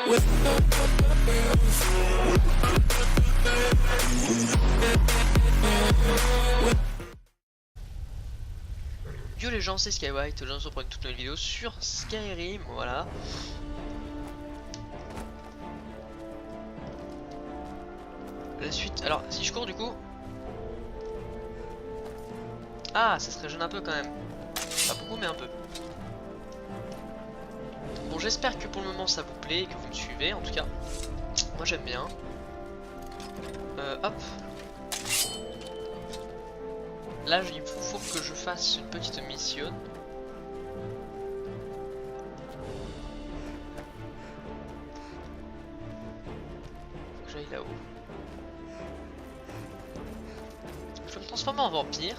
Yo les gens, c'est Skywhite, aujourd'hui on se reprend une toute nouvelle vidéo sur Skyrim, voilà. La suite, alors si je cours du coup... Ah, ça se régène un peu quand même. Pas beaucoup mais un peu. Bon, j'espère que pour le moment ça vous plaît, que vous me suivez en tout cas. Moi j'aime bien. Hop. Là il faut que je fasse une petite mission. Faut que j'aille là-haut. Je vais me transformer en vampire.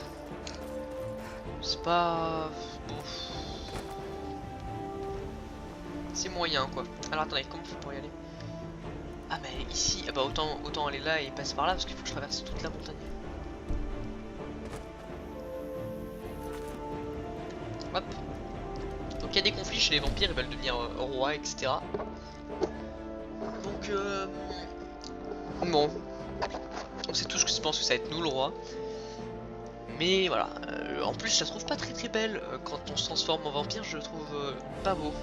C'est pas... Bon. C'est moyen quoi. Alors attendez, comment on fait pour y aller? Ah mais ici, ah bah autant aller là et passer par là parce qu'il faut que je traverse toute la montagne. Hop. Donc il y a des conflits chez les vampires, ils veulent devenir rois, etc. Donc bon, on sait tous que je pense que ça va être nous le roi. Mais voilà, en plus je la trouve pas très belle quand on se transforme en vampire, je le trouve pas beau.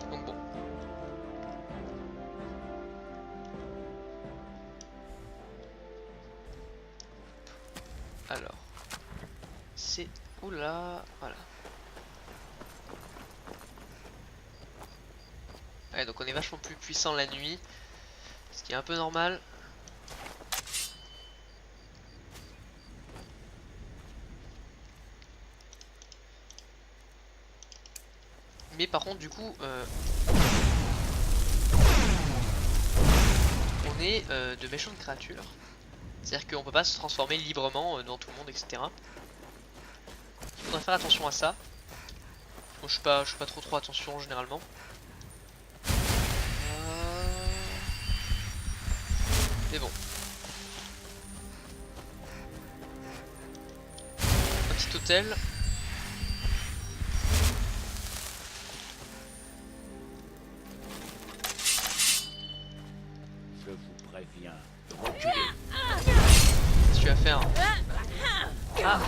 Donc bon. Alors, c'est... Oula, voilà. Ouais, donc on est vachement plus puissant la nuit, ce qui est un peu normal. Mais par contre du coup on est de méchantes créatures. C'est-à-dire qu'on peut pas se transformer librement dans tout le monde, etc. Il faudra faire attention à ça. Bon, je fais pas trop attention généralement. Mais bon. Un petit hôtel. Je vous préviens, reculez. Qu'est-ce que tu vas faire? Ah!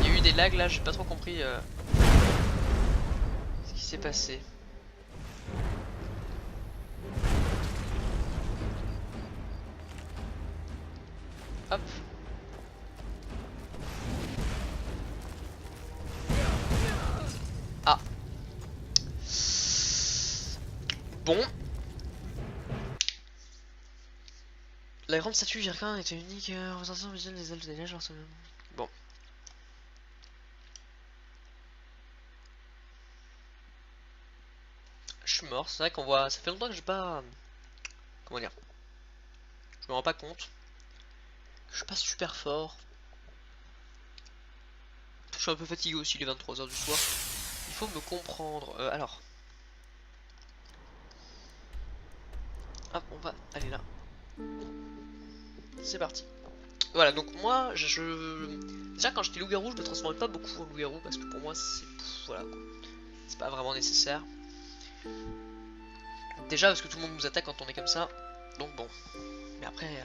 Il y a eu des lags là, j'ai pas trop compris ce qui s'est passé. Hop. Ah. Bon. La grande statue Jirkan était unique, représentation visuelle des elfes des neiges. Bon. Je suis mort, c'est vrai qu'on voit... Ça fait longtemps que j'ai pas... Comment dire? Je me rends pas compte. Je suis pas super fort. Je suis un peu fatigué aussi, les 23 h du soir. Il faut me comprendre. Alors. Hop, on va aller là. C'est parti. Voilà, donc moi, déjà quand j'étais loup-garou, je me transformais pas beaucoup en loup-garou parce que pour moi, c'est... Voilà quoi. C'est pas vraiment nécessaire. Déjà parce que tout le monde nous attaque quand on est comme ça. Donc bon. Mais après...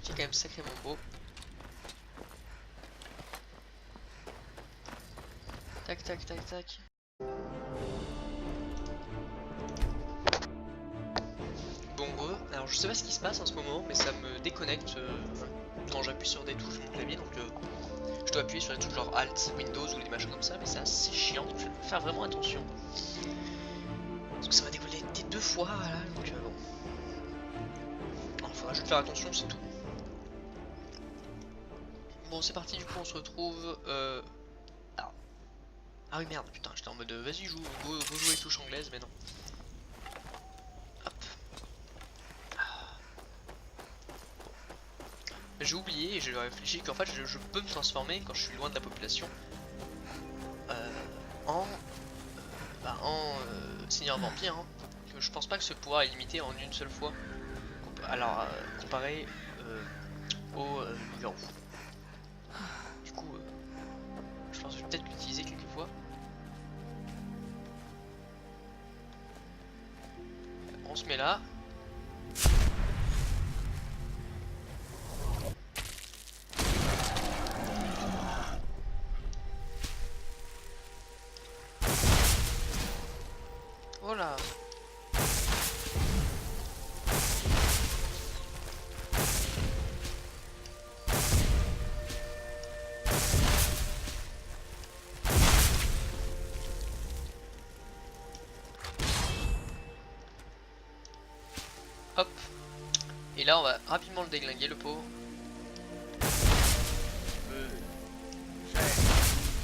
qui est quand même sacrément beau. Tac tac tac tac. Bon alors je sais pas ce qui se passe en ce moment mais ça me déconnecte quand j'appuie sur des touches de mon clavier, donc je dois appuyer sur des touches genre Alt, Windows ou des machins comme ça, mais c'est assez chiant, donc je vais faire vraiment attention. Parce que ça m'a déconnecté 2 fois, voilà, donc bon. Enfin, je vais faire attention, c'est tout. Bon, c'est parti, du coup, on se retrouve... Alors... Ah oui, merde, putain, j'étais en mode, vas-y, go jouer les touches anglaises, mais non. Hop. J'ai oublié et j'ai réfléchi qu'en fait, je peux me transformer, quand je suis loin de la population, en seigneur vampire, hein. Je pense pas que ce pouvoir est limité en une seule fois. Alors, comparé au verrou. Du coup, je pense que je vais peut-être l'utiliser quelques fois. On se met là. Voilà. Hop. Et là on va rapidement le déglinguer le pauvre.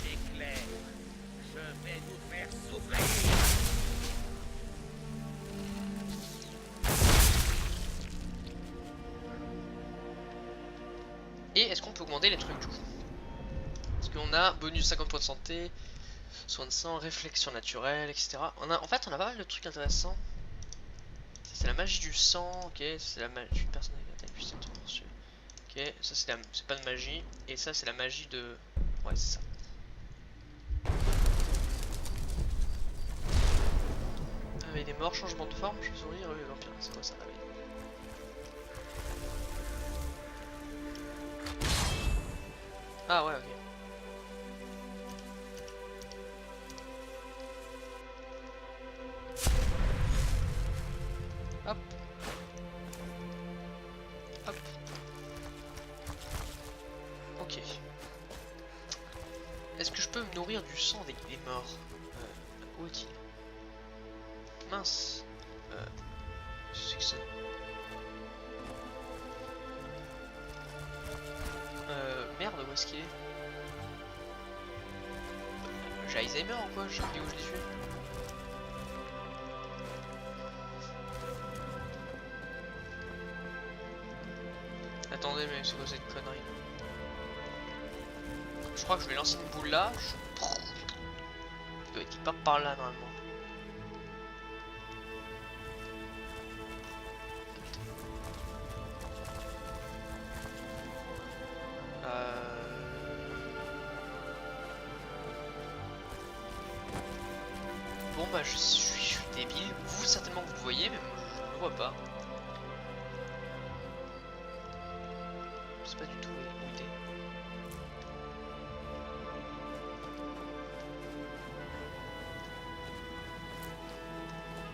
Éclair, je vais vous faire souffrir. Et est-ce qu'on peut augmenter les trucs du coup? Parce qu'on a bonus 50 points de santé, soin de sang, réflexion naturelle, etc. En fait on a pas mal de trucs intéressants. C'est la magie du sang, ok, c'est la magie d'une personne avec attaque puissante. Ok, ça c'est pas de magie. Et ça c'est la magie de... Ouais c'est ça. Réveil des morts, changement de forme, je souris, réveil des vampires, c'est quoi ça réveil? Ah ouais ok. Hop. Hop. Ok. Est-ce que je peux me nourrir du sang des morts? Où est-il? Mince. C'est que ça. Merde, où est-ce qu'il est? J'ai Alzheimer ou quoi? Je sais plus où je l'ai tué. Attendez, mais c'est quoi cette connerie? Je crois que je vais lancer une boule là. Il doit être quelque part par là normalement. Bon bah je suis débile. Vous certainement vous le voyez, mais moi je ne le vois pas. Je sais pas du tout où il est.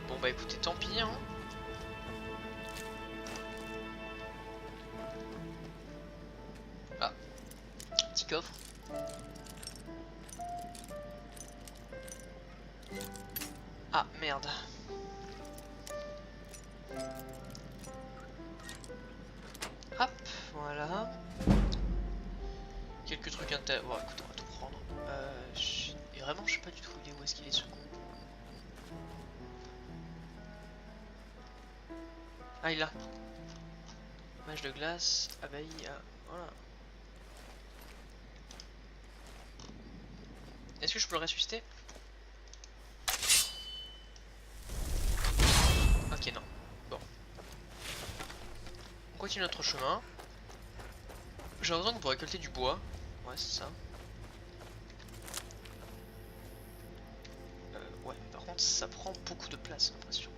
Bon bah écoutez, tant pis hein. Ah, petit coffre. Ah merde. Hop, voilà. Quelques trucs intéressants. Bon écoute, on va tout prendre. Et vraiment je sais pas du tout où est-ce qu'il est ce con. Ah il est là. Mage de glace, abeille, voilà. Est-ce que je peux le ressusciter? Ok non. Bon. On continue notre chemin. J'ai l'impression qu'on peut récolter du bois. Ouais c'est ça. Ouais, par contre ça prend beaucoup de place j'ai l'impression.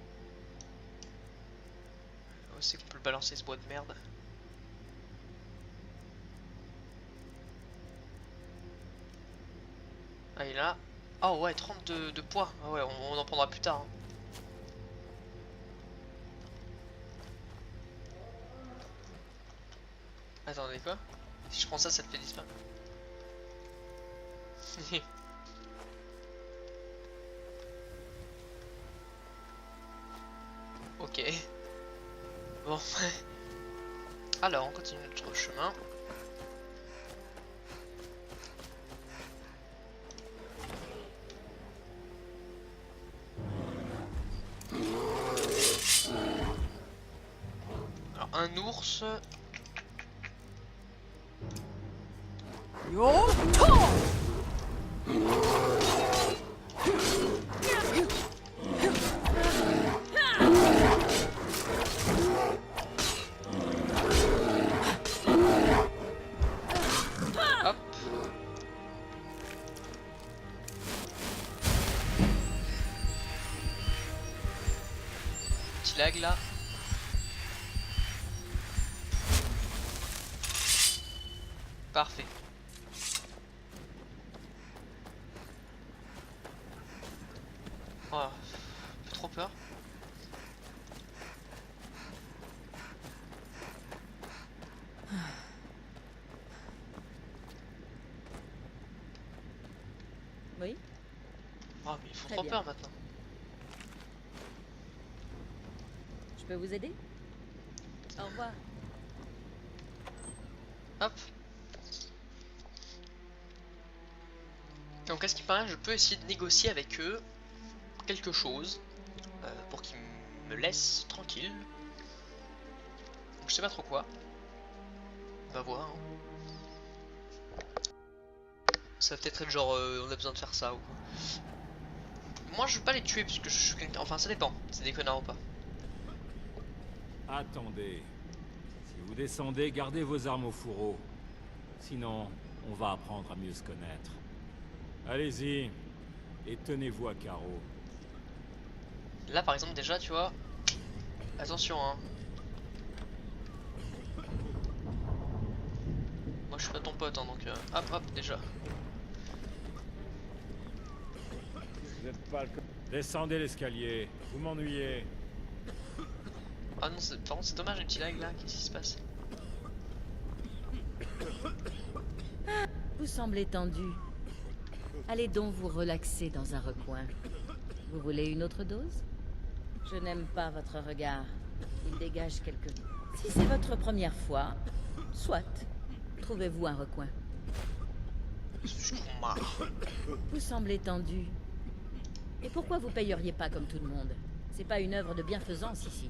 Où c'est qu'on peut le balancer ce bois de merde? Ah il est là. Oh ouais 32 de poids. Ah ouais on en prendra plus tard hein. Attendez quoi? Si je prends ça, ça te fait disparaître. Ok. Bon. Alors, on continue notre chemin. Alors, un ours. lag là. Parfait. Oh, un peu trop peur. Oui, Oh, mais ils font Très trop bien. peur maintenant. je peux vous aider? Au revoir. Hop. Donc à ce qui paraît, je peux essayer de négocier avec eux quelque chose pour qu'ils me laissent tranquille. Donc, je sais pas trop quoi. On va voir. Hein. Ça va peut-être être genre on a besoin de faire ça ou quoi. Moi je veux pas les tuer parce que je suis quelqu'un. Enfin ça dépend, c'est des connards ou pas. Attendez. Si vous descendez, gardez vos armes au fourreau. Sinon, on va apprendre à mieux se connaître. Allez-y. Et tenez-vous à carreau. Là par exemple déjà tu vois. Attention hein. Moi je suis pas ton pote hein, donc hop hop déjà. Vous êtes pas le... Descendez l'escalier. Vous m'ennuyez. Ah non par contre c'est dommage les petits lags là, qu'est-ce qui se passe? Vous semblez tendu. Allez donc vous relaxer dans un recoin. Vous voulez une autre dose? Je n'aime pas votre regard. Il dégage quelque... Si c'est votre première fois, soit. Trouvez-vous un recoin. Je suis marre. Vous semblez tendu. Et pourquoi vous payeriez pas comme tout le monde? C'est pas une œuvre de bienfaisance ici.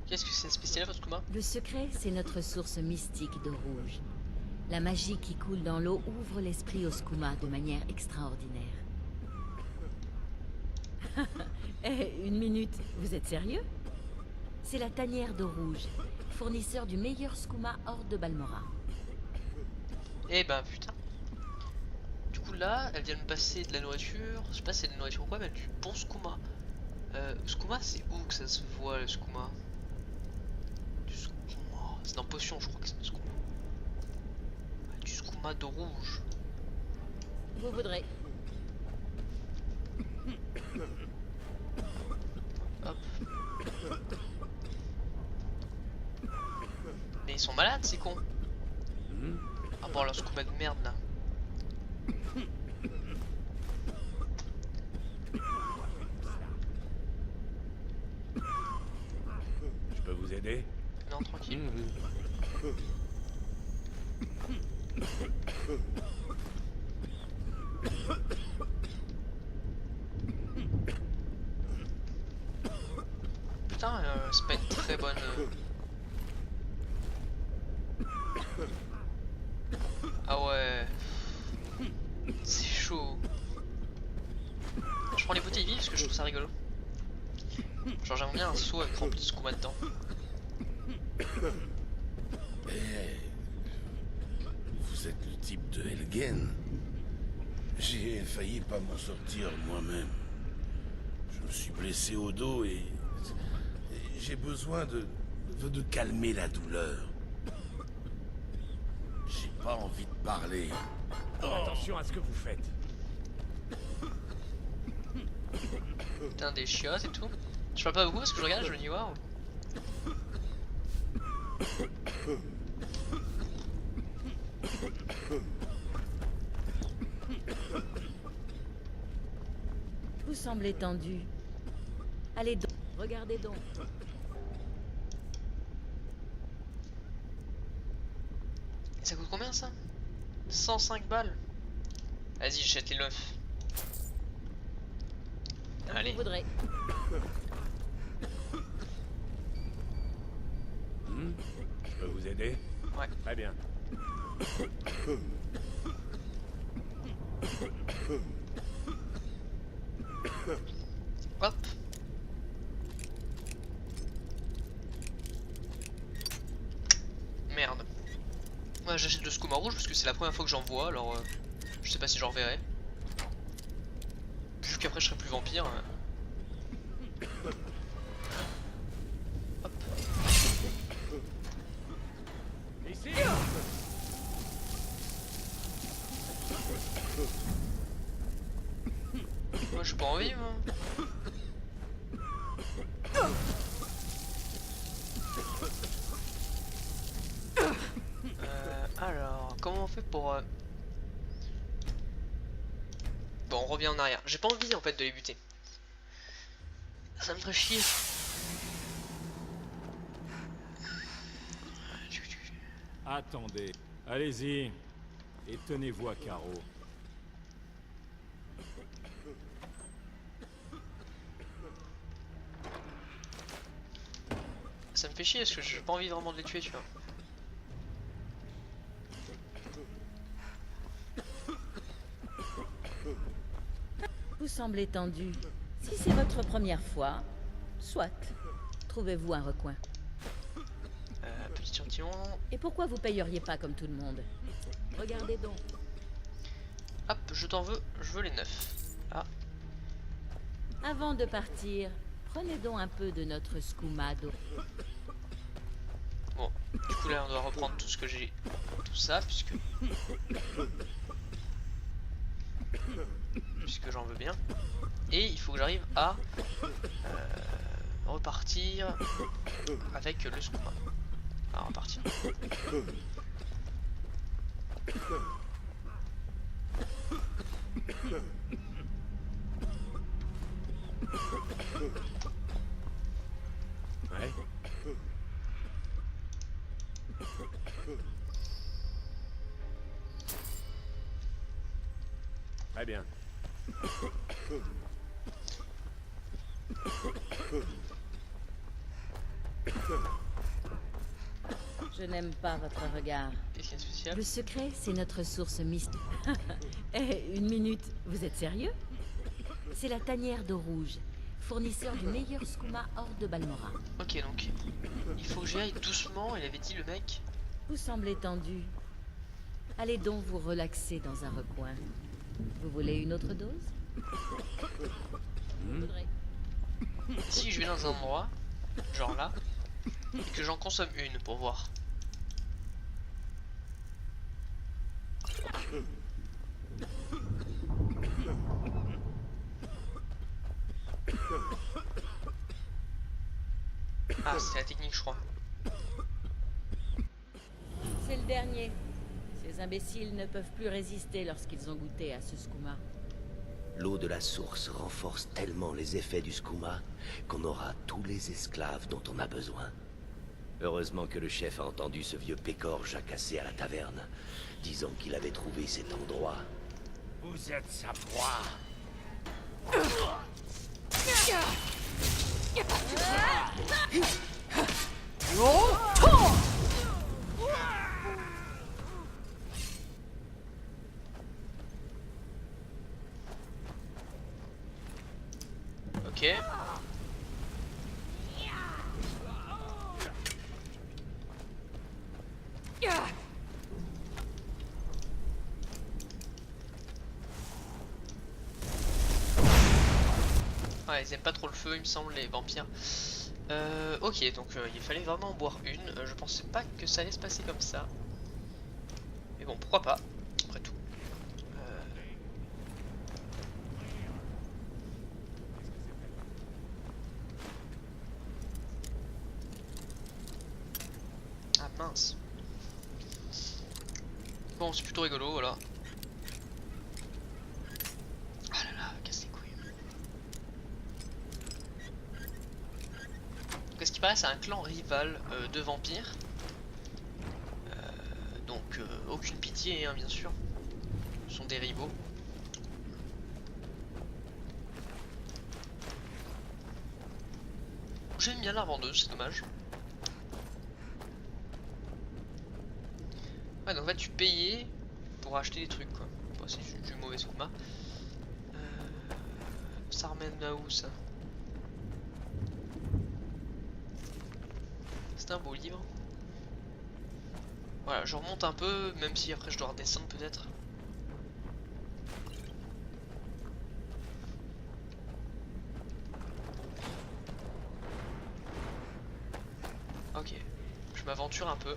Qu'est-ce que c'est spécial votre Kuma? Le secret, c'est notre source mystique d'eau rouge. La magie qui coule dans l'eau ouvre l'esprit au skouma de manière extraordinaire. Eh, une minute, vous êtes sérieux? C'est la tanière d'eau rouge, fournisseur du meilleur skouma hors de Balmora. Eh ben putain. Du coup là, elle vient de me passer de la nourriture. Je sais pas si c'est de la nourriture ou quoi, mais du bon skouma. Skouma c'est où que ça se voit le skouma? Du skouma. C'est dans potion je crois que c'est du skouma. Du skouma d'eau rouge. Vous voudrez. Hop. Mais ils sont malades ces cons. Ah bon leur skouma de merde là. Je peux vous aider? Non tranquille. Putain c'est pas une très bonne... Ah ouais. C'est chaud. Je prends les bouteilles vives parce que je trouve ça rigolo. Genre j'aimerais bien un seau avec rempli de skouma dedans. Vous êtes le type de Helgen. J'ai failli pas m'en sortir moi-même. Je me suis blessé au dos et j'ai besoin de calmer la douleur. J'ai pas envie de parler. Attention à ce que vous faites. Putain des chiottes et tout. Je parle pas beaucoup parce que je regarde et je me dis waouh. Vous semblez tendu. Allez donc, regardez donc. Ça coûte combien ça? 105 balles. Vas-y j'achète les 9. Comme Allez. vous voudrez. Je peux vous aider? Ouais. Très bien. Hop. Merde. Ouais, j'achète le skouma rouge parce que c'est la première fois que j'en vois, alors je sais pas si j'en reverrai. Vu qu'après je serai plus vampire. moi j'ai pas envie moi. Alors, comment on fait pour... Bon, on revient en arrière. J'ai pas envie en fait de les buter. Ça me ferait chier. Attendez. Allez-y. Et tenez-vous à carreau. Ça me fait chier parce que j'ai pas envie vraiment de les tuer, tu vois. Vous semblez tendu. Si c'est votre première fois, soit. Trouvez-vous un recoin. Petit échantillon. Et pourquoi vous payeriez pas comme tout le monde? Regardez donc. Hop, je t'en veux, je veux les 9. Ah, Avant de partir, prenez donc un peu de notre skumado. bon. Du coup là on doit reprendre tout ce que j'ai. Tout ça, puisque j'en veux bien. Et il faut que j'arrive à repartir avec le skouma. Alors repartir. Ouais. Très bien. Je n'aime pas votre regard. Qu'est-ce qu'il y a de spécial? Le secret, c'est notre source mystique. Eh, une minute, vous êtes sérieux? C'est la tanière d'eau rouge, fournisseur du meilleur skouma hors de Balmora. Ok, donc il faut que j'y aille doucement, il avait dit le mec. Vous semblez tendu. Allez donc vous relaxer dans un recoin. Vous voulez une autre dose? Faudrait. Si je vais dans un endroit, genre là, et que j'en consomme une pour voir. Ah, c'est la technique, je crois. C'est le dernier. Ces imbéciles ne peuvent plus résister lorsqu'ils ont goûté à ce skouma. L'eau de la source renforce tellement les effets du skouma qu'on aura tous les esclaves dont on a besoin. Heureusement que le chef a entendu ce vieux pécor jacasser à la taverne, disant qu'il avait trouvé cet endroit. Vous êtes sa proie. Ok. Ouais, ils aiment pas trop le feu, il me semble, les vampires. Ok, donc il fallait vraiment en boire une. Je pensais pas que ça allait se passer comme ça. Mais bon, pourquoi pas, après tout. Ah mince. Bon, c'est plutôt rigolo, voilà. Ah là là, casse les couilles. Qu'est-ce qui paraît, c'est un clan rival de vampires. Donc aucune pitié, hein, bien sûr. Ce sont des rivaux. J'aime bien la vendeuse, c'est dommage. Ouais, donc en fait tu payais pour acheter des trucs quoi. Bon, c'est du mauvais skouma. Ça ramène là où ça? C'est un beau livre. Voilà, je remonte un peu, même si après je dois redescendre peut-être. Ok, je m'aventure un peu.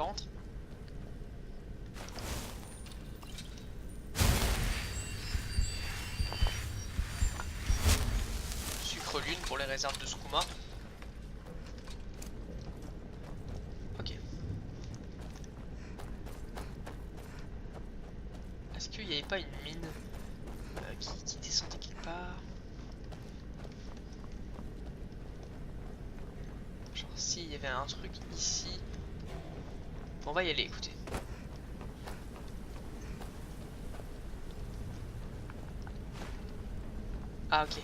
par contre. Sucre lune pour les réserves de skouma. Ok. Est-ce qu'il n'y avait pas une mine qui descendait quelque part? Genre s'il y avait un truc ici. Bon, on va y aller, écoutez. Ah ok.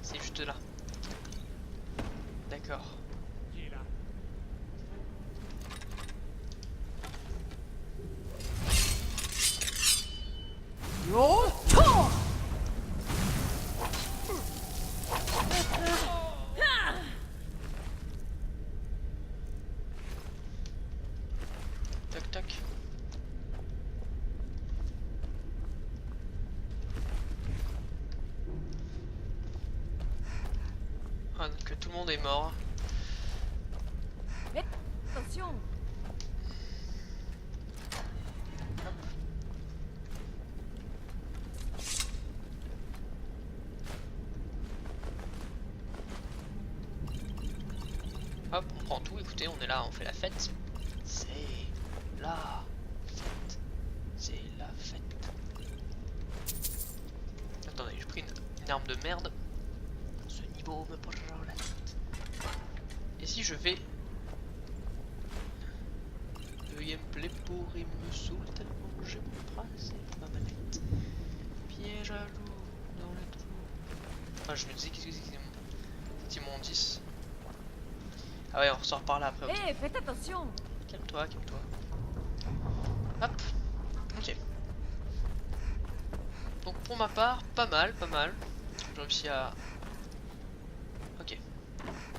C'est juste là. D'accord. Qui est là? Toc toc. Ah, donc tout le monde est mort. Attention. Hop, on prend tout, écoutez, on est là, on fait la fête. C'est la fête. C'est la fête. Attendez, j'ai pris une arme de merde. Ce niveau me prend la tête. Et si je vais... Le gameplay pourri me saoule tellement j'ai tracé ma manette. Piège à loup dans le trou. Enfin, je me disais qu'est-ce que c'est mon 10. Ah ouais, on ressort par là après. Hé, Okay. faites attention. Calme-toi, calme-toi. Hop. Ok. Donc pour ma part, pas mal, pas mal. J'ai réussi à... Ok.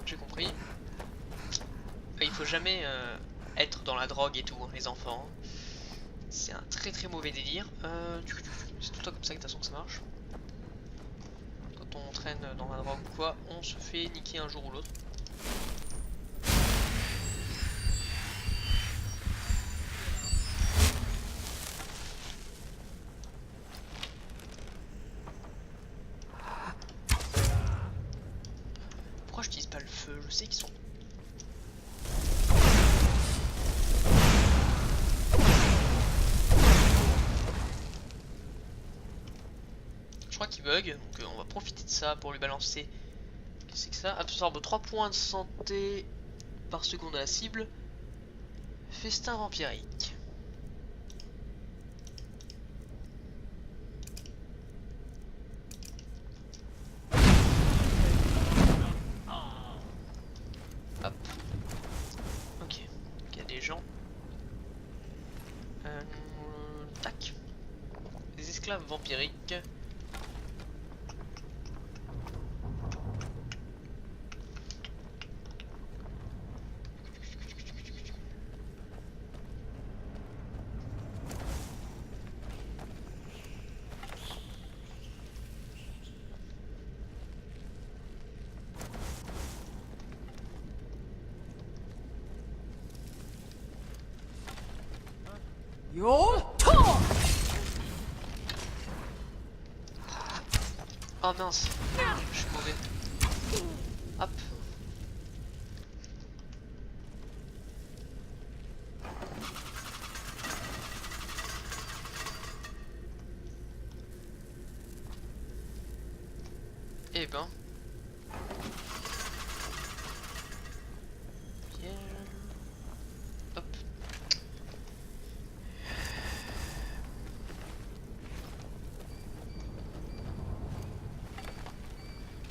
J'ai compris. Il faut jamais être dans la drogue et tout, hein, les enfants. C'est un très très mauvais délire. C'est tout le temps comme ça que de toute façon que ça marche. Quand on traîne dans la drogue ou quoi, on se fait niquer un jour ou l'autre. Pourquoi j'utilise pas le feu? Je sais qu'ils sont... Je crois qu'il bug, donc on va profiter de ça pour lui balancer. Qu'est-ce que c'est que ça? Absorbe 3 points de santé par seconde à la cible. Festin vampirique. Hop. Ok. Il y a des gens. Tac. Des esclaves vampiriques. Oh mince, je suis mauvais. Hop. Eh ben. Bien. Hop.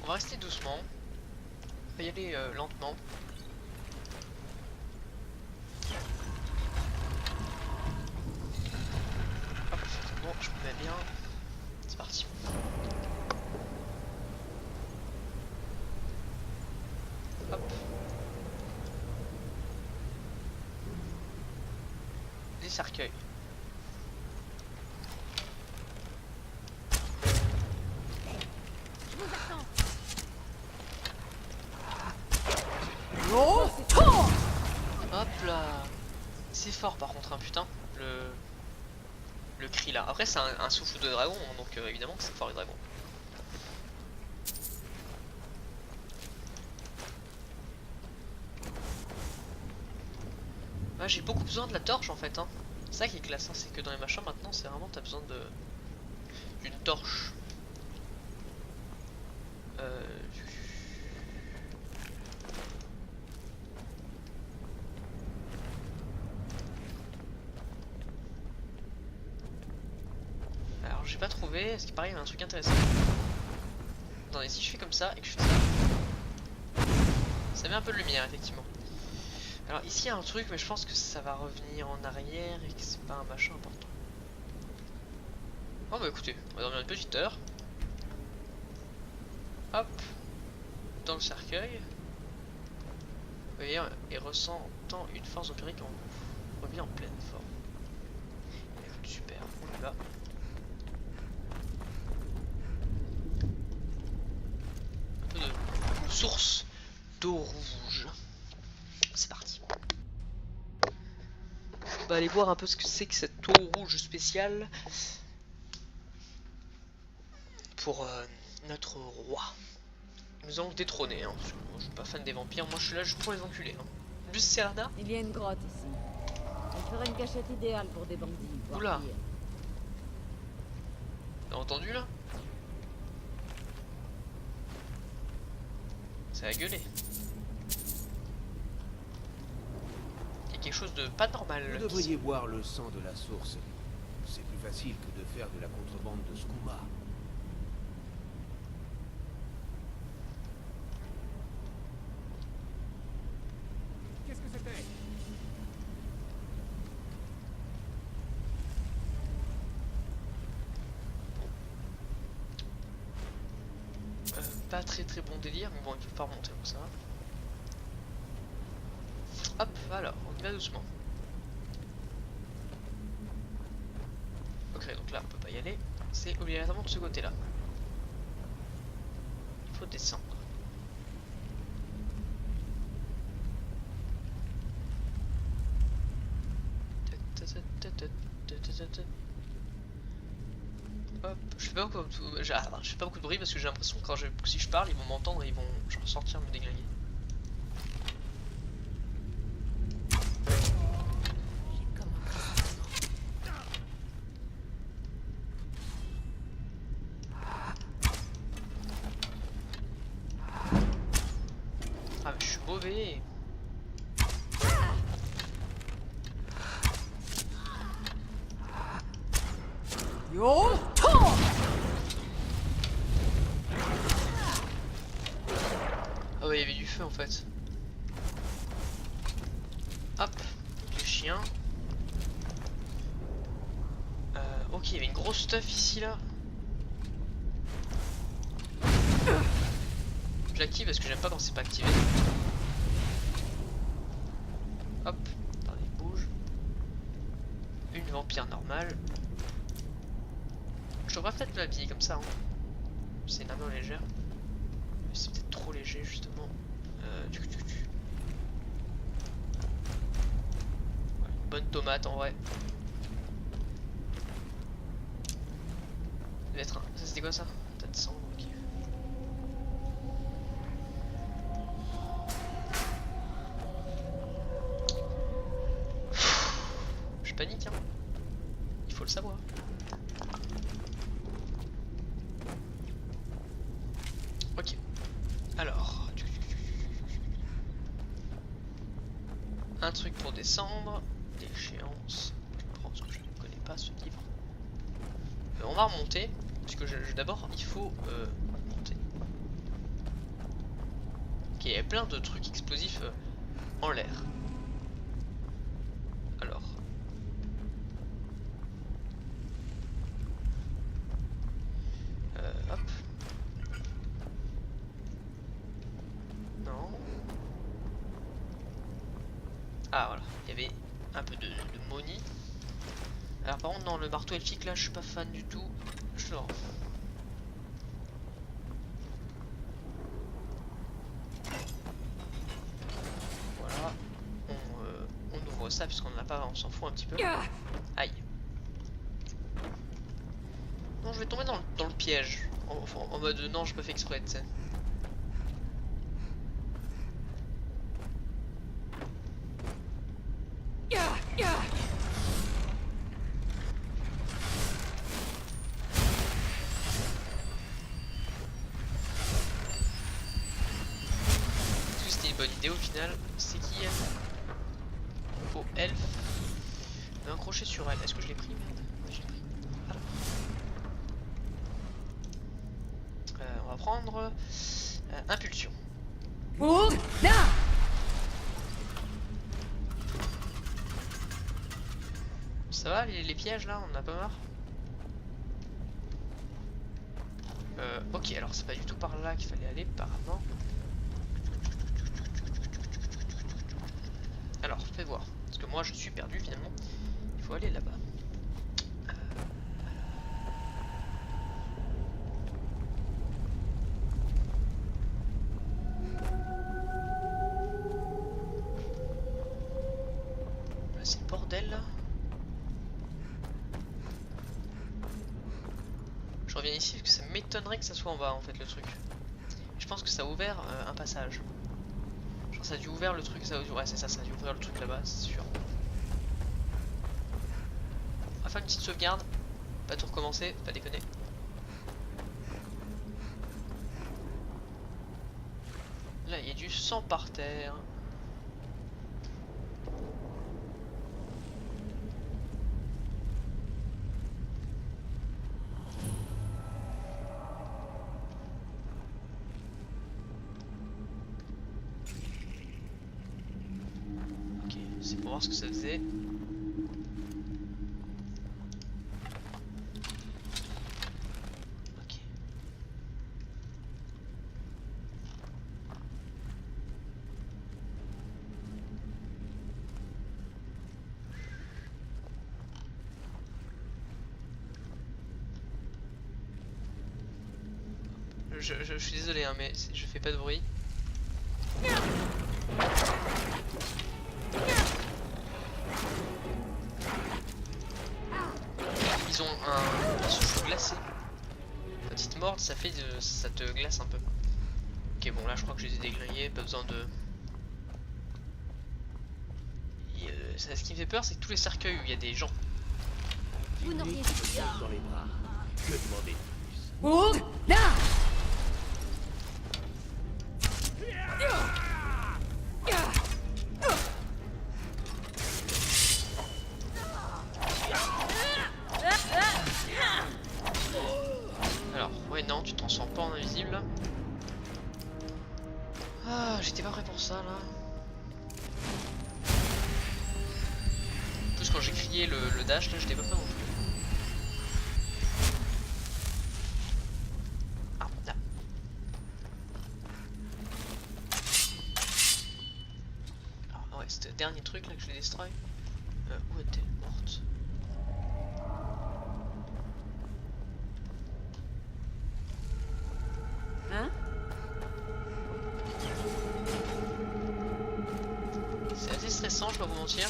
On va rester doucement. On va y aller lentement. Hop, c'est bon, je me mets bien. C'est parti. Hop. Des cercueils. Je vous attends. Hop là. fort par contre, hein, putain. Le cri là. Après c'est un souffle de dragon, hein, donc évidemment que c'est fort les dragons. Ouais, j'ai beaucoup besoin de la torche en fait, hein. C'est ça qui est classe, hein, c'est que dans les machins maintenant c'est vraiment t'as besoin d'une torche. Alors j'ai pas trouvé, est-ce qu'il paraît il y a un truc intéressant. Attendez, si je fais comme ça et que je fais ça, ça met un peu de lumière effectivement. Alors ici il y a un truc mais je pense que ça va revenir en arrière et que c'est pas un machin important. Oh bah écoutez, on va dormir une petite heure. Hop, dans le cercueil. Vous voyez, et ressentant une force vampirique en vous, revient en pleine forme. Écoute, super, on y va. Un peu de source d'eau rouge. C'est parti. On va aller voir un peu ce que c'est que cette eau rouge spéciale pour notre roi. Nous allons le détrôner, hein. Moi, je suis pas fan des vampires, moi je suis là juste pour les enculer. Hein. Plus Serda. Il y a une grotte ici. Elle ferait une cachette idéale pour des bandits. Oula. T'as entendu là? Ça a gueulé. Il y a quelque chose de pas normal. Vous devriez boire le sang de la source. C'est plus facile que de faire de la contrebande de skouma. Qu'est-ce que c'était? Pas très bon délire, mais bon, il peut pas remonter donc ça va. Hop, alors, on y va doucement. Ok, donc là on peut pas y aller. C'est obligatoirement de ce côté là. Il faut descendre. Hop, je fais pas beaucoup de bruit parce que j'ai l'impression que si je parle ils vont m'entendre et ils vont genre sortir me déglinguer. Ah mais je suis mauvais. Yo! Ah ouais, il y avait du feu en fait. Hop, les chiens. Ok, il y avait une grosse stuff ici là. Je l'active parce que j'aime pas quand c'est pas activé. Hop, attendez, bouge. Une vampire normale. Je devrais peut-être l'habiller comme ça. Hein. C'est une armure légère. Mais c'est peut-être trop léger justement. Ouais, bonne tomate en vrai. Ça c'était quoi ça? Peut-être 100, ok. Je panique hein. Il faut le savoir. Ok. Alors. Un truc pour descendre. D'échéance. Je pense que je ne connais pas ce livre. On va remonter. Parce que d'abord il faut monter. Ok, il y a plein de trucs explosifs en l'air. Alors. Hop. Non. Ah voilà, il y avait un peu de money. Alors par contre dans le marteau elfique là je suis pas fan du tout. Je le rends. Voilà. On ouvre ça puisqu'on en a pas, on s'en fout un petit peu. Aïe. Non, je vais tomber dans le piège. En mode non, je peux faire exprès, tu sais. Est-ce que c'était une bonne idée au final? C'est qui elle? Oh, elfe. Un crochet sur elle. Est-ce que je l'ai pris? Merde. Ouais, je l'ai pris. Alors. On va prendre impulsion. Ça va les pièges là, on en a pas marre? Ok, alors c'est pas du tout par là qu'il fallait aller apparemment. Alors, fais voir. Parce que moi je suis perdu finalement. Il faut aller là-bas. Là c'est le bordel là. Je reviens ici parce que ça m'étonnerait que ça soit en bas en fait le truc. Je pense que ça a ouvert un passage. Genre ça a dû ouvrir le truc, ça a dû... ouais c'est ça, ça a dû ouvrir le truc là-bas, c'est sûr. On va faire une petite sauvegarde, pas tout recommencer, pas déconner. Là il y a du sang par terre. C'est pour voir ce que ça faisait. Ok. Je suis désolé hein, mais je fais pas de bruit. Ils ont un souffle glacé. Quand ils te mordent, ça fait ça te glace un peu. Ok, bon là je crois que je les ai dégrillés, pas besoin de... Ce qui me fait peur, c'est que tous les cercueils où il y a des gens. Vous n'auriez dans les bras. Que demander de plus? Alors, ouais non, tu te transformes pas en invisible là. Ah, j'étais pas prêt pour ça là. En plus quand j'ai crié le dash là, j'étais pas prêt non plus. Ah, là. Alors, ouais, c'était le dernier truc là que je l'ai destroy. Où est-elle morte? Hein? C'est assez stressant, je vais pas vous mentir.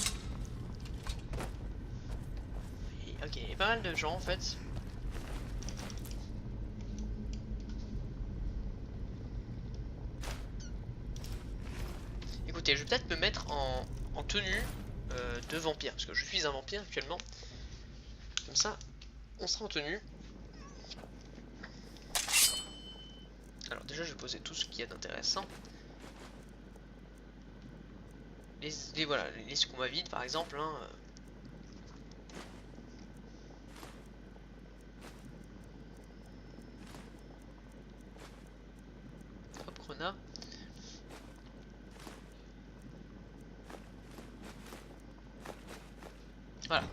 Ok, il y a pas mal de gens en fait. Écoutez, je vais peut-être me mettre en tenue de vampire, parce que je suis un vampire actuellement. Comme ça, on sera en tenue. Alors déjà, je vais poser tout ce qu'il y a d'intéressant. Voilà, les combats vides par exemple. Hein, Hop, grenade. Voilà.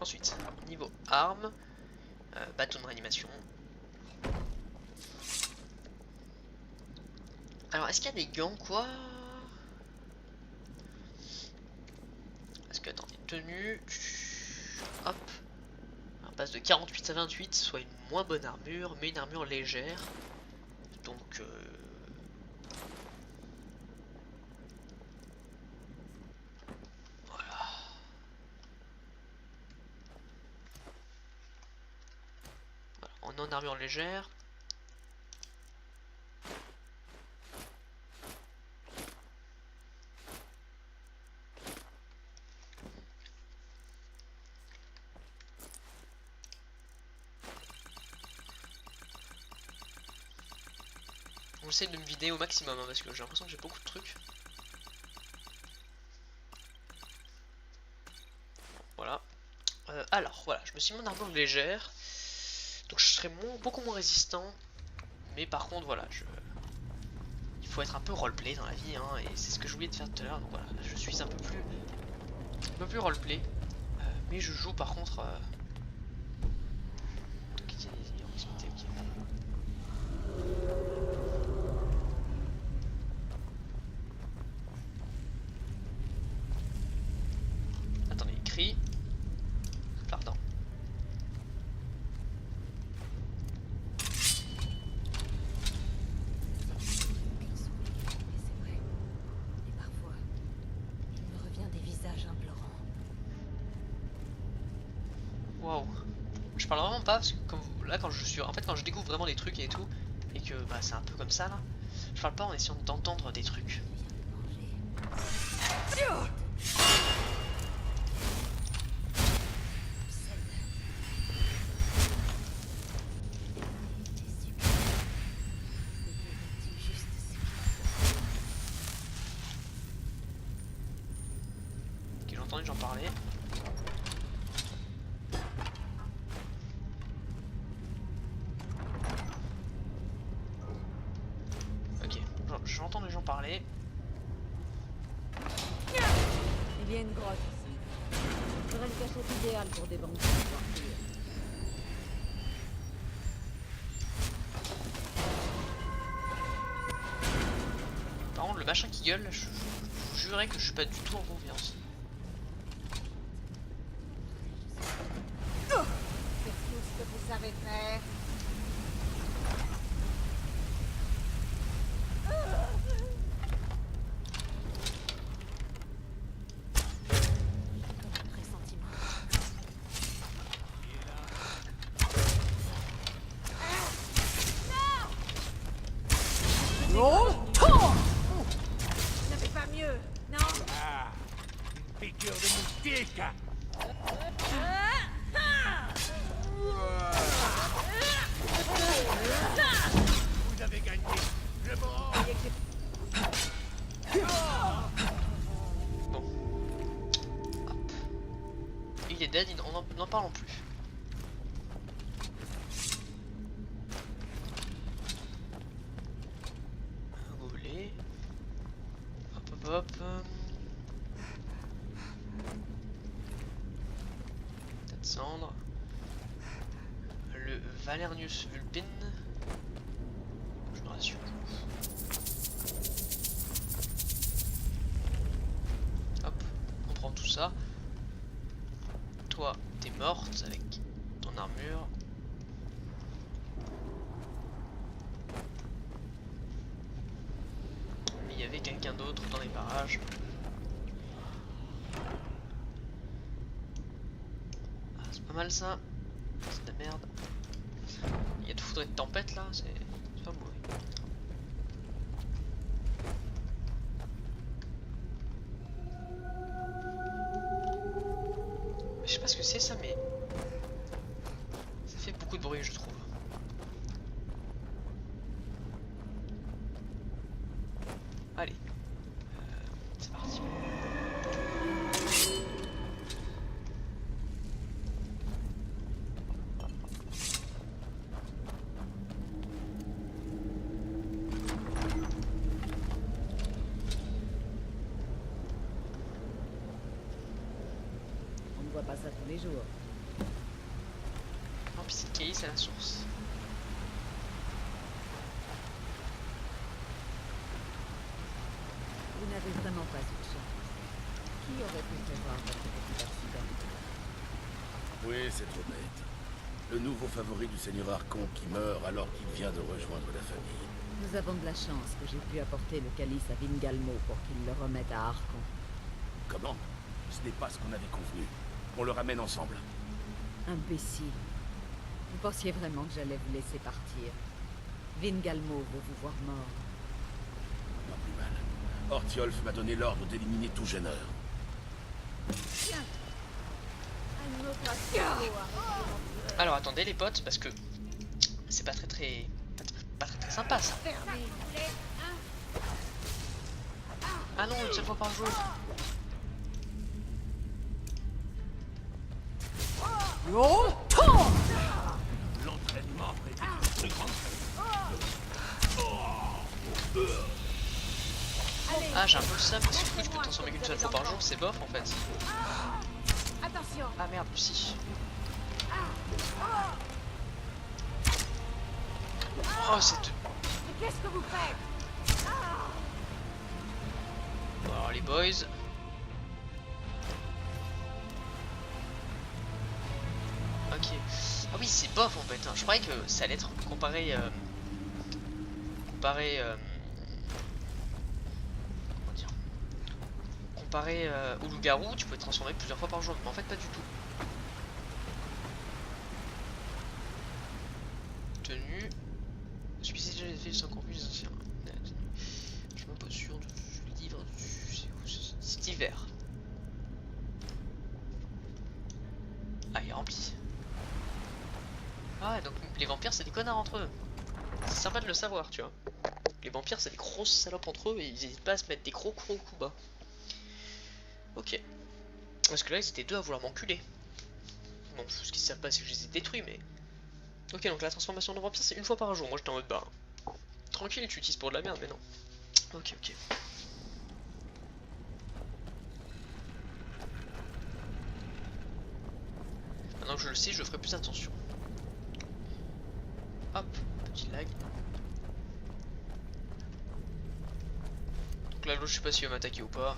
Ensuite, niveau armes, bâton de réanimation. Alors, est-ce qu'il y a des gants, quoi? Est-ce que, attendez, tenue... Hop. On passe de 48 à 28, soit une moins bonne armure, mais une armure légère. Donc... voilà. en armure légère. On essaie de me vider au maximum hein, parce que j'ai l'impression que j'ai beaucoup de trucs. Voilà. Alors voilà, je me suis mis en armure légère. Donc je serai beaucoup moins résistant. Mais par contre voilà, il faut être un peu roleplay dans la vie hein, et c'est ce que je voulais de faire tout à l'heure. Donc voilà, je suis un peu plus roleplay. Mais je joue par contre... Attendez, cri. Pardon. Waouh. Je parle vraiment pas parce que comme là quand je suis en fait quand je découvre vraiment des trucs et tout et que bah c'est un peu comme ça là, je parle pas en essayant d'entendre des trucs. Ok, j'ai entendu j'en parlais. J'entends les gens parler. Il y a une grotte ici. Ce serait une cachette idéale pour des bandits. Par contre, le machin qui gueule, je vous jurerais que je suis pas du tout en confiance. C'est tout ce que vous savez faire. Piqûre de moustique. Vous avez gagné. Je vous rends. Bon. Hop. Il est dead, on n'en parlons plus. Un gobelet. Hop hop hop. Cendre. Le Valernius vulpine. Je me rassure. Hop, on prend tout ça. Toi, t'es morte avec ton armure. Mais il y avait quelqu'un d'autre dans les parages. Pas mal ça, c'est de la merde. Il y a de foudre et de tempête là, c'est pas mauvais. Je sais pas ce que c'est ça, mais ça fait beaucoup de bruit je trouve. Allez, c'est parti. On voit pas ça tous les jours. Non, puis cette caillie c'est la source. Vous n'avez vraiment pas eu de chance. Qui aurait pu prévoir votre petit accident? Oui, c'est trop bête. Le nouveau favori du seigneur Archon qui meurt alors qu'il vient de rejoindre la famille. Nous avons de la chance que j'ai pu apporter le calice à Vingalmo pour qu'il le remette à Archon. Comment? Ce n'est pas ce qu'on avait convenu. On le ramène ensemble. Imbécile. Vous pensiez vraiment que j'allais vous laisser partir? Vingalmo veut vous voir mort. Pas plus mal. Ortiolf m'a donné l'ordre d'éliminer tout gêneur. Alors attendez les potes, parce que c'est pas très sympa ça. Ah non, une seule fois par jour. L'entraînement était une plus grande. Ah j'ai un peu ça, parce que je peux transformer qu'une seule fois par jour, c'est bof en fait. Attention. Ah merde, si. Oh c'est... Mais qu'est-ce que vous faites? Bon, alors les boys. Ok. Ah oui c'est bof en fait, hein. Je croyais que ça allait être comparé... Comparé au loup-garou, tu peux te transformer plusieurs fois par jour, mais en fait pas du tout. Tenue. Celui-ci déjà les effets sont encore plus anciens. Je suis même pas sûr du livre du... C'est hiver. Ah il est rempli. Ah donc les vampires c'est des connards entre eux. C'est sympa de le savoir tu vois. Les vampires c'est des grosses salopes entre eux et ils hésitent pas à se mettre des gros coups bas. Ok. Parce que là ils étaient deux à vouloir m'enculer. Bon, ce qu'ils savent pas c'est que je les ai détruits mais... Ok donc la transformation de vampire c'est une fois par jour. Moi j'étais en mode bah... Tranquille tu utilises pour de la merde mais non. Ok. Maintenant que je le sais je ferai plus attention. Hop, petit lag. Donc là l'autre je sais pas s'il va m'attaquer ou pas.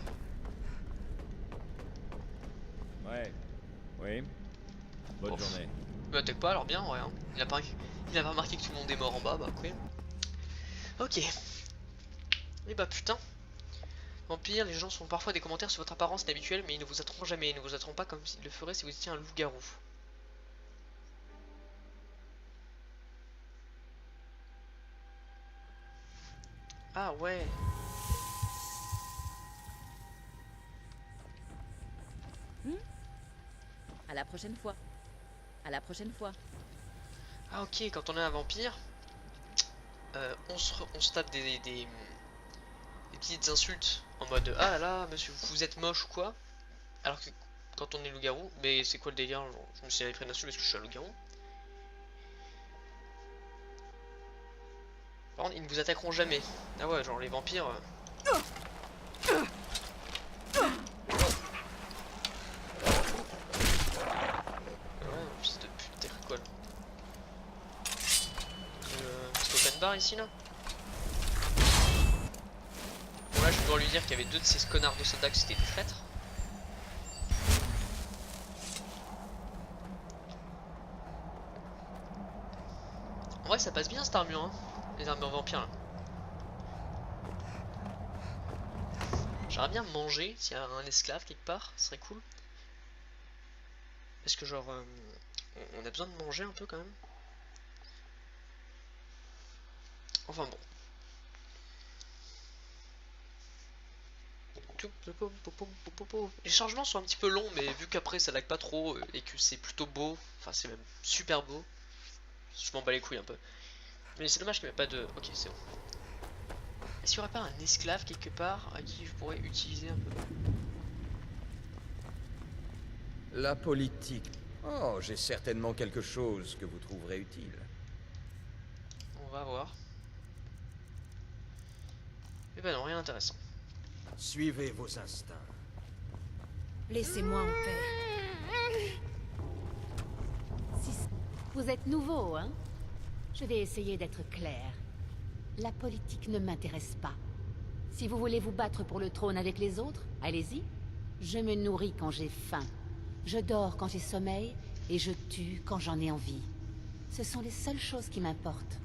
Ouais. Oui. Bonne journée. Il m'attaque pas alors bien ouais. Hein. Il a pas remarqué que tout le monde est mort en bas, bah ok. Ok. Et bah putain. Vampire, les gens font parfois des commentaires sur votre apparence inhabituelle mais ils ne vous attraperont jamais. Ils ne vous attraperont pas comme s'ils le feraient si vous étiez un loup-garou. Ah ouais. À la prochaine fois. À la prochaine fois. Ah ok, quand on est un vampire, on se tape des petites insultes en mode ah là monsieur vous êtes moche ou quoi. Alors que quand on est loup-garou, mais c'est quoi le délire? Je me suis pris une insulte parce que je suis un loup-garou. Par contre ils ne vous attaqueront jamais. Ah ouais genre les vampires... Fils de pute, t'es quoi là? Petit open bar ici là? Bon là je vais devoir lui dire qu'il y avait deux de ces connards de soldats qui c'était des traîtres. En vrai ça passe bien cette armure hein, les armures vampires là. J'aimerais bien manger s'il y a un esclave quelque part, ce serait cool. Parce que genre on a besoin de manger un peu quand même. Enfin bon. Les changements sont un petit peu longs mais vu qu'après ça lag pas trop et que c'est plutôt beau, enfin c'est même super beau, je m'en bats les couilles un peu. Mais c'est dommage qu'il n'y ait pas de... Ok c'est bon. Est-ce qu'il n'y aurait pas un esclave quelque part à qui je pourrais utiliser un peu? La politique. Oh, j'ai certainement quelque chose que vous trouverez utile. On va voir. Mais bah non, rien d'intéressant. Suivez vos instincts. Laissez-moi en paix. Vous êtes nouveau, hein? Je vais essayer d'être clair. La politique ne m'intéresse pas. Si vous voulez vous battre pour le trône avec les autres, allez-y. Je me nourris quand j'ai faim. Je dors quand j'ai sommeil, et je tue quand j'en ai envie. Ce sont les seules choses qui m'importent.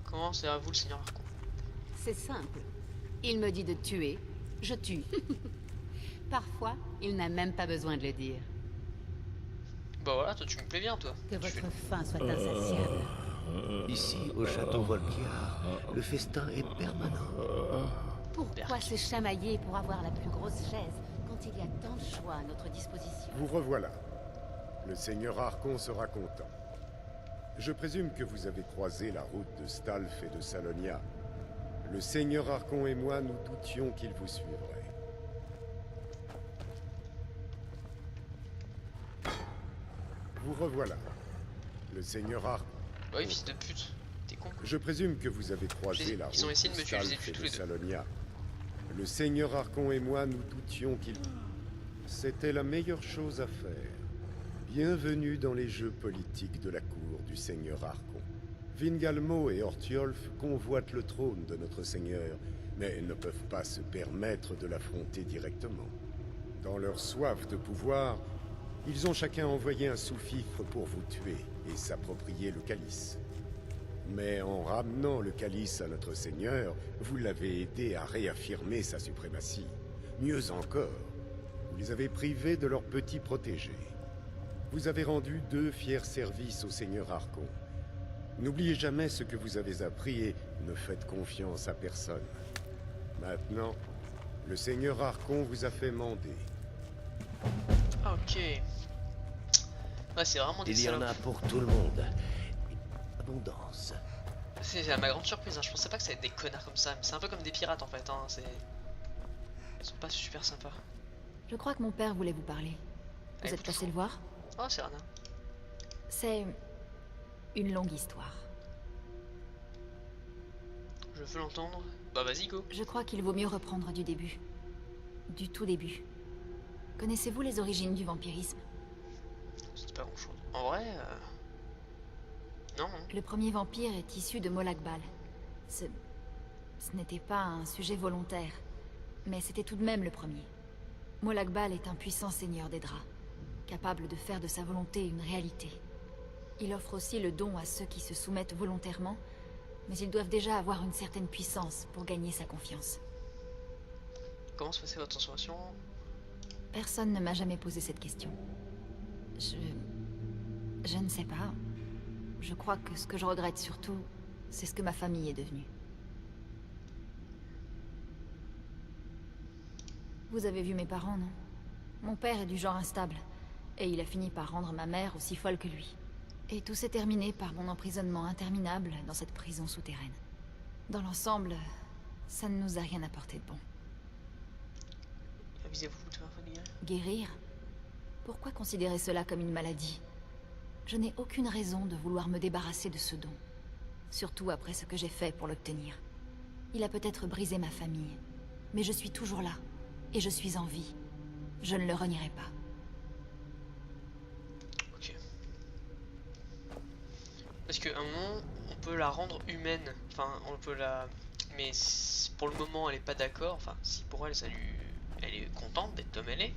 Comment c'est à vous le Seigneur Arcon? C'est simple. Il me dit de tuer, je tue. Parfois, il n'a même pas besoin de le dire. Bah voilà, toi tu me plais bien, toi. Que Tu votre fais- faim soit insatiable. Ici, au château Volkiar, le festin est permanent. Pourquoi se chamailler pour avoir la plus grosse chaise quand il y a tant de choix à notre disposition? Vous revoilà. Le seigneur Archon sera content. Je présume que vous avez croisé la route de Stalf et de Salonia. Le seigneur Archon et moi, nous doutions qu'il vous suivrait. Vous revoilà. Le seigneur Archon. Bah oui, fils de pute. T'es con. Je présume que vous avez croisé Ils la ont route essayé de de me tuer, je les ai Stalf tués et tous de les deux. Salonia. Le seigneur Archon et moi, nous doutions qu'il... C'était la meilleure chose à faire. Bienvenue dans les jeux politiques de la cour du seigneur Archon. Vingalmo et Orthiolf convoitent le trône de notre seigneur, mais ne peuvent pas se permettre de l'affronter directement. Dans leur soif de pouvoir, ils ont chacun envoyé un sous-fifre pour vous tuer et s'approprier le calice. Mais en ramenant le calice à notre seigneur, vous l'avez aidé à réaffirmer sa suprématie. Mieux encore, vous les avez privés de leur petit protégé. Vous avez rendu 2 fiers services au seigneur Archon. N'oubliez jamais ce que vous avez appris et ne faites confiance à personne. Maintenant, le seigneur Archon vous a fait mander. Ah, ok. Ouais, c'est vraiment des Il y en salopes. a pour tout le monde. Abondance. C'est à ma grande surprise, hein. Je pensais pas que ça allait être des connards comme ça. Mais c'est un peu comme des pirates en fait. Hein. Ils sont pas super sympas. Je crois que mon père voulait vous parler. Vous Allez, êtes passé le voir? Oh, c'est Rana. C'est une longue histoire. Je veux l'entendre. Bah vas-y, go. Je crois qu'il vaut mieux reprendre du début. Du tout début. Connaissez-vous les origines du vampirisme? C'est pas grand chose. En vrai, non, non. Le premier vampire est issu de Molakbal. Ce n'était pas un sujet volontaire, mais c'était tout de même le premier. Molakbal est un puissant seigneur des draps, capable de faire de sa volonté une réalité. Il offre aussi le don à ceux qui se soumettent volontairement, mais ils doivent déjà avoir une certaine puissance pour gagner sa confiance. Comment se passait votre transformation? Personne ne m'a jamais posé cette question. Je ne sais pas. Je crois que ce que je regrette surtout, c'est ce que ma famille est devenue. Vous avez vu mes parents, non? Mon père est du genre instable, et il a fini par rendre ma mère aussi folle que lui. Et tout s'est terminé par mon emprisonnement interminable dans cette prison souterraine. Dans l'ensemble, ça ne nous a rien apporté de bon. Avisez-vous de votre guerre. Guérir? Pourquoi considérer cela comme une maladie? Je n'ai aucune raison de vouloir me débarrasser de ce don. Surtout après ce que j'ai fait pour l'obtenir. Il a peut-être brisé ma famille, mais je suis toujours là, et je suis en vie. Je ne le renierai pas. Ok. Parce qu'à un moment, on peut la rendre humaine. Enfin, on peut la... Mais pour le moment, elle est pas d'accord. Enfin, si pour elle, ça lui... Elle est contente d'être comme elle est.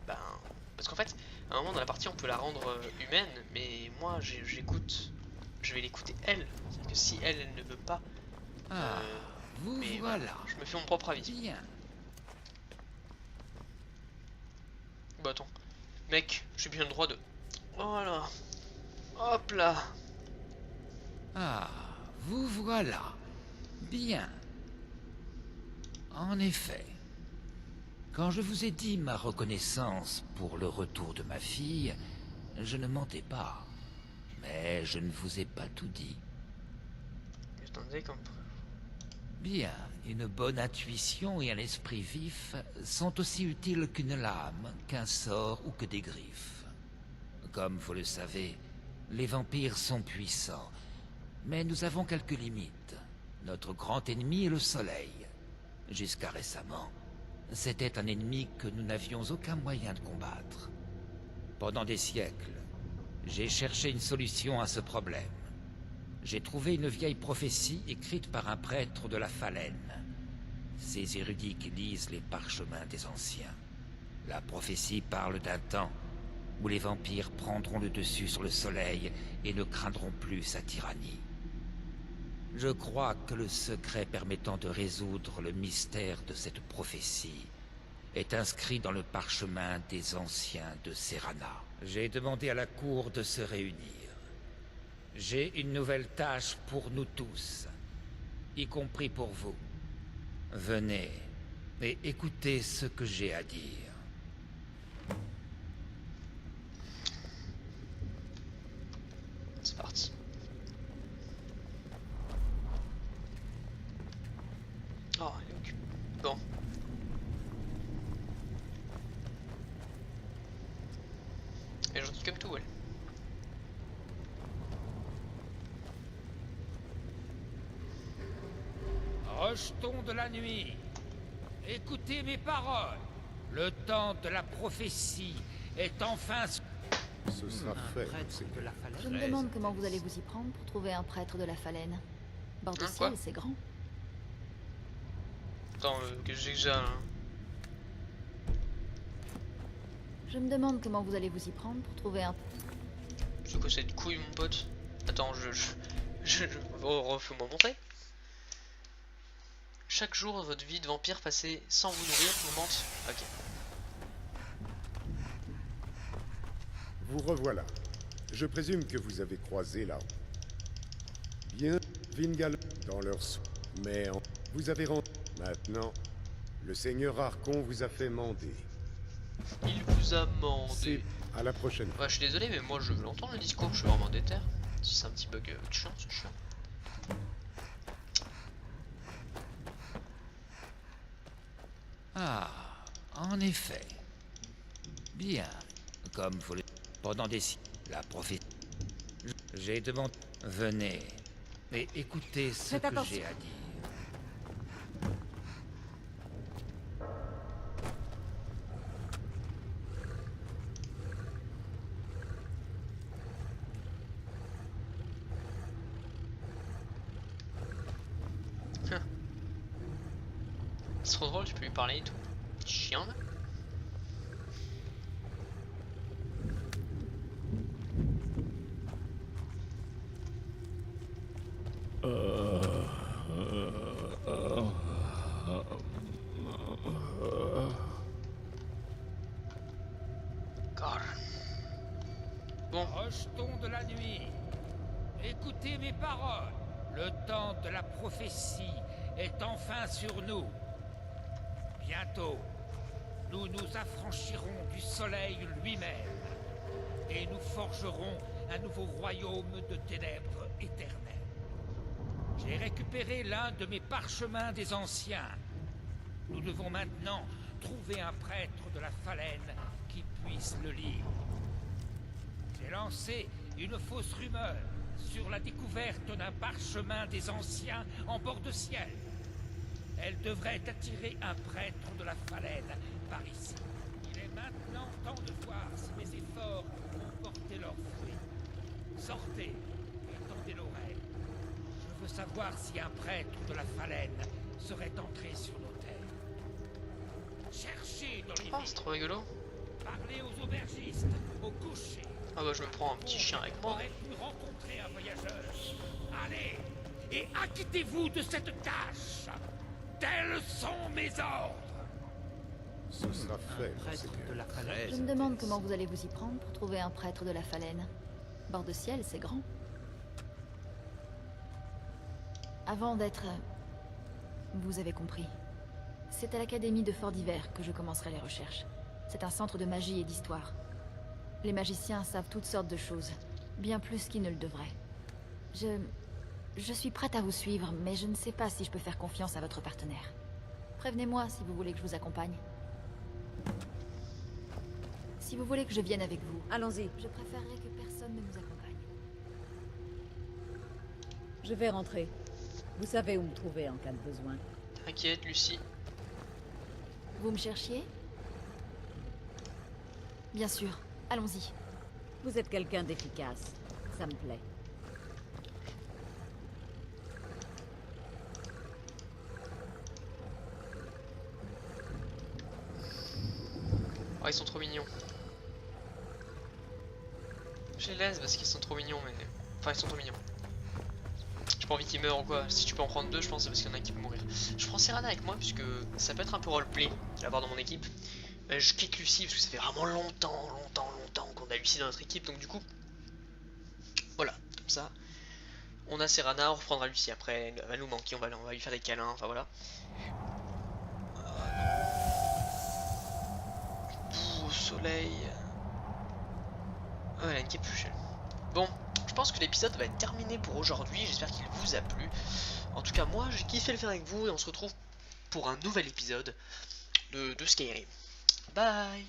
Ben... Parce qu'en fait, à un moment dans la partie, on peut la rendre humaine. Mais moi, j'écoute... Je vais l'écouter elle. C'est-à-dire que si elle, elle ne veut pas... Vous mais voilà. Je me fais mon propre avis. Bien. Bah attends. Mec, j'ai bien le droit de... Voilà. Hop là. Ah, vous voilà. Bien. En effet, quand je vous ai dit ma reconnaissance pour le retour de ma fille, je ne mentais pas. Mais je ne vous ai pas tout dit. Attendez, comme... Bien, une bonne intuition et un esprit vif sont aussi utiles qu'une lame, qu'un sort ou que des griffes. Comme vous le savez, les vampires sont puissants, mais nous avons quelques limites. Notre grand ennemi est le soleil. Jusqu'à récemment, c'était un ennemi que nous n'avions aucun moyen de combattre. Pendant des siècles, j'ai cherché une solution à ce problème. J'ai trouvé une vieille prophétie écrite par un prêtre de la Falenne. Ces érudits qui lisent les parchemins des anciens. La prophétie parle d'un temps où les vampires prendront le dessus sur le soleil et ne craindront plus sa tyrannie. Je crois que le secret permettant de résoudre le mystère de cette prophétie est inscrit dans le parchemin des anciens de Serana. J'ai demandé à la cour de se réunir. J'ai une nouvelle tâche pour nous tous, y compris pour vous. Venez et écoutez ce que j'ai à dire. C'est parti. Oh, elle est occupée. Bon. Elle est gentille comme tout, elle. Rejetons de la nuit. Écoutez mes paroles. Le temps de la prophétie est enfin... Ce sera fait. de la falaise. Je me demande comment vous allez vous y prendre pour trouver un prêtre de la Phalène. Bord de Hein, ciel, quoi c'est grand. Attends, que j'ai déjà... Hein. Je me demande comment vous allez vous y prendre pour trouver un... C'est quoi cette couille, mon pote? Attends, refais-moi montrer. Chaque jour, votre vie de vampire passée sans vous nourrir vous mente. Ok. Vous revoilà. Je présume que vous avez croisé là. Bien, Vingal dans leur sou. Mais vous avez rendu. Maintenant, le seigneur Archon vous a fait mander. Il vous a mandé. C'est à la prochaine fois. Ouais, je suis désolé, mais moi je veux entendre le discours, je suis vraiment déter. Si c'est un petit bug chiant, c'est chiant. Ah, en effet. Bien. Comme vous le... Pendant des siècles, la prophétie... J'ai demandé... Venez et écoutez ce Faites que attention. j'ai à dire. C'est trop drôle, tu peux lui parler et tout. Chien, là. God. Bon, Rejetons de la nuit. Écoutez mes paroles. Le temps de la prophétie est enfin sur nous. Bientôt, nous nous affranchirons du soleil lui-même et nous forgerons un nouveau royaume de ténèbres éternelles. J'ai récupéré l'un de mes parchemins des anciens. Nous devons maintenant trouver un prêtre de la Phalène qui puisse le lire. J'ai lancé une fausse rumeur sur la découverte d'un parchemin des anciens en bord de ciel. Elle devrait attirer un prêtre de la Phalène par ici. Il est maintenant temps de voir si mes efforts ont porté leurs fruits. Sortez et tendez l'oreille. Je veux savoir si un prêtre de la Phalène serait entré sur nos terres. Cherchez dans les oh, c'est trop rigolo. parlez aux aubergistes, aux couchers. Ah bah je me prends un petit chien avec moi. Aurait pu rencontrer un voyageur. Allez, et acquittez-vous de cette tâche. Tels sont mes ordres. Ce sera fait, monseigneur. Je me demande comment vous allez vous y prendre pour trouver un prêtre de la Phalène. Bord de ciel, c'est grand. Avant d'être... Vous avez compris. C'est à l'Académie de Fort d'Hiver que je commencerai les recherches. C'est un centre de magie et d'histoire. Les magiciens savent toutes sortes de choses, bien plus qu'ils ne le devraient. Je suis prête à vous suivre, mais je ne sais pas si je peux faire confiance à votre partenaire. Prévenez-moi si vous voulez que je vous accompagne. Si vous voulez que je vienne avec vous, Allons-y. je préférerais que personne ne nous accompagne. Je vais rentrer. Vous savez où me trouver en cas de besoin. T'inquiète, Lucie. Vous me cherchiez? Bien sûr. Allons-y. Vous êtes quelqu'un d'efficace. Ça me plaît. Oh, ils sont trop mignons. Je les laisse parce qu'ils sont trop mignons, mais... Enfin, ils sont trop mignons. Je J'ai pas envie qu'il meure ou quoi. Si tu peux en prendre 2, je pense que c'est parce qu'il y en a un qui peut mourir. Je prends Serana avec moi puisque ça peut être un peu roleplay de l'avoir dans mon équipe. Je quitte Lucie parce que ça fait vraiment longtemps qu'on a Lucie dans notre équipe. Donc du coup, voilà, comme ça. On a Serana, on reprendra Lucie après. Elle va nous manquer, on va lui faire des câlins, enfin voilà. Au soleil. Oh, elle a une cape plus chère. Bon, je pense que l'épisode va être terminé pour aujourd'hui. J'espère qu'il vous a plu. En tout cas, moi, j'ai kiffé le faire avec vous et on se retrouve pour un nouvel épisode de Skyrim. Bye.